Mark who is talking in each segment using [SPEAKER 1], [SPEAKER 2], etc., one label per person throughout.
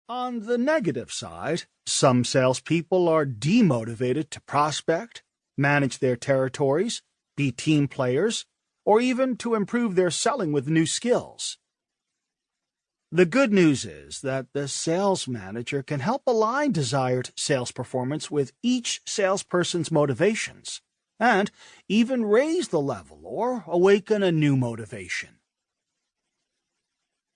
[SPEAKER 1] On the negative side, some salespeople are demotivated to prospect, manage their territories, be team players, or even to improve their selling with new skills. The good news is that the sales manager can help align desired sales performance with each salesperson's motivations, and even raise the level or awaken a new motivation.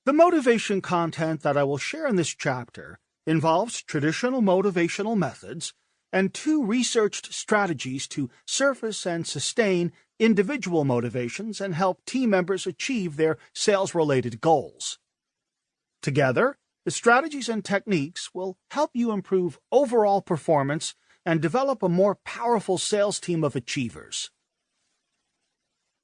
[SPEAKER 1] The motivation content that I will share in this chapter involves traditional motivational methods and 2 researched strategies to surface and sustain individual motivations and help team members achieve their sales-related goals. Together, the strategies and techniques will help you improve overall performance and develop a more powerful sales team of achievers.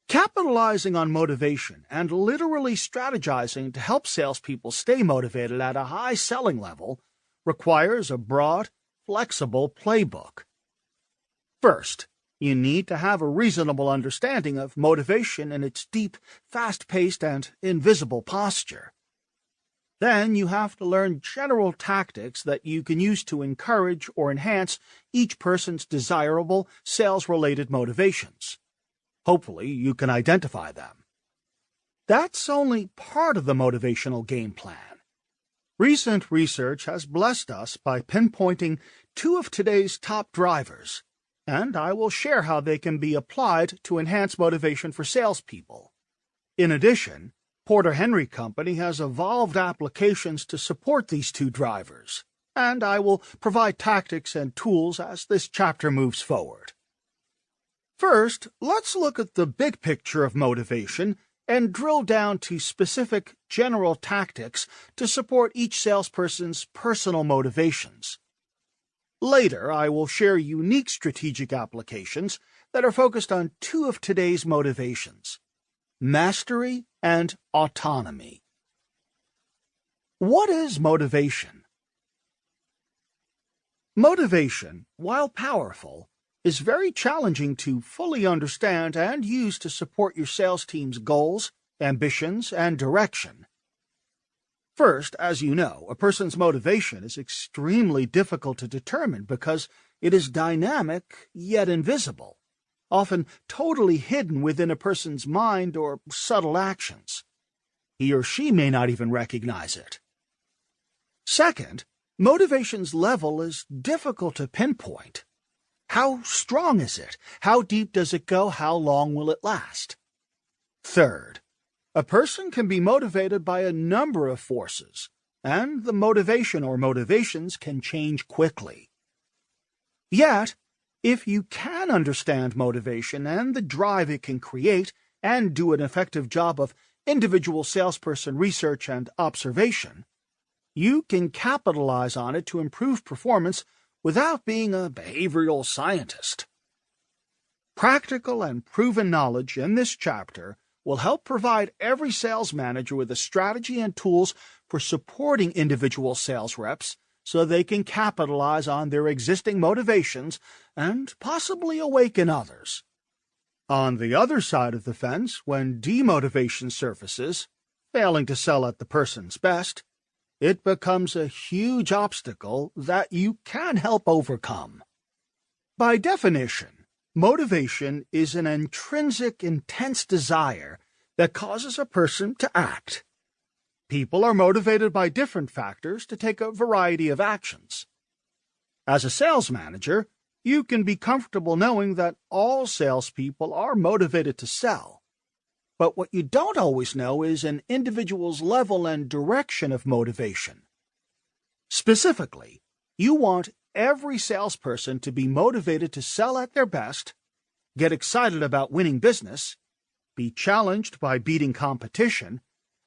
[SPEAKER 1] Capitalizing on motivation and literally strategizing to help salespeople stay motivated at a high selling level requires a broad, flexible playbook. First, you need to have a reasonable understanding of motivation in its deep, fast-paced, and invisible posture. Then you have to learn general tactics that you can use to encourage or enhance each person's desirable sales-related motivations. Hopefully, you can identify them. That's only part of the motivational game plan. Recent research has blessed us by pinpointing 2 of today's top drivers, and I will share how they can be applied to enhance motivation for salespeople. In addition, Porter Henry Company has evolved applications to support these 2 drivers, and I will provide tactics and tools as this chapter moves forward. First, let's look at the big picture of motivation and drill down to specific general tactics to support each salesperson's personal motivations. Later, I will share unique strategic applications that are focused on 2 of today's motivations: mastery and autonomy. What is motivation? Motivation, while powerful, is very challenging to fully understand and use to support your sales team's goals, ambitions, and direction. First, as you know, a person's motivation is extremely difficult to determine because it is dynamic yet invisible, often totally hidden within a person's mind or subtle actions. He or she may not even recognize it. Second, motivation's level is difficult to pinpoint. How strong is it? How deep does it go? How long will it last? Third, a person can be motivated by a number of forces, and the motivation or motivations can change quickly. Yet, if you can understand motivation and the drive it can create and do an effective job of individual salesperson research and observation, you can capitalize on it to improve performance without being a behavioral scientist. Practical and proven knowledge in this chapter will help provide every sales manager with a strategy and tools for supporting individual sales reps so they can capitalize on their existing motivations and possibly awaken others. On the other side of the fence, when demotivation surfaces, failing to sell at the person's best, it becomes a huge obstacle that you can help overcome. By definition, motivation is an intrinsic, intense desire that causes a person to act. People are motivated by different factors to take a variety of actions. As a sales manager, you can be comfortable knowing that all salespeople are motivated to sell. But what you don't always know is an individual's level and direction of motivation. Specifically, you want every salesperson to be motivated to sell at their best, get excited about winning business, be challenged by beating competition,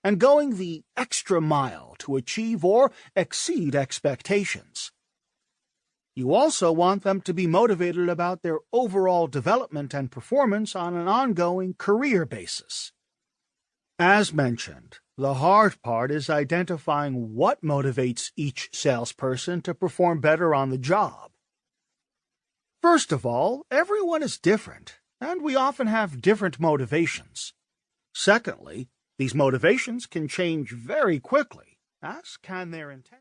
[SPEAKER 1] and going the extra mile to achieve or exceed expectations. You also want them to be motivated about their overall development and performance on an ongoing career basis. As mentioned, the hard part is identifying what motivates each salesperson to perform better on the job. First of all, everyone is different, and we often have different motivations. Secondly, these motivations can change very quickly, as can their intent.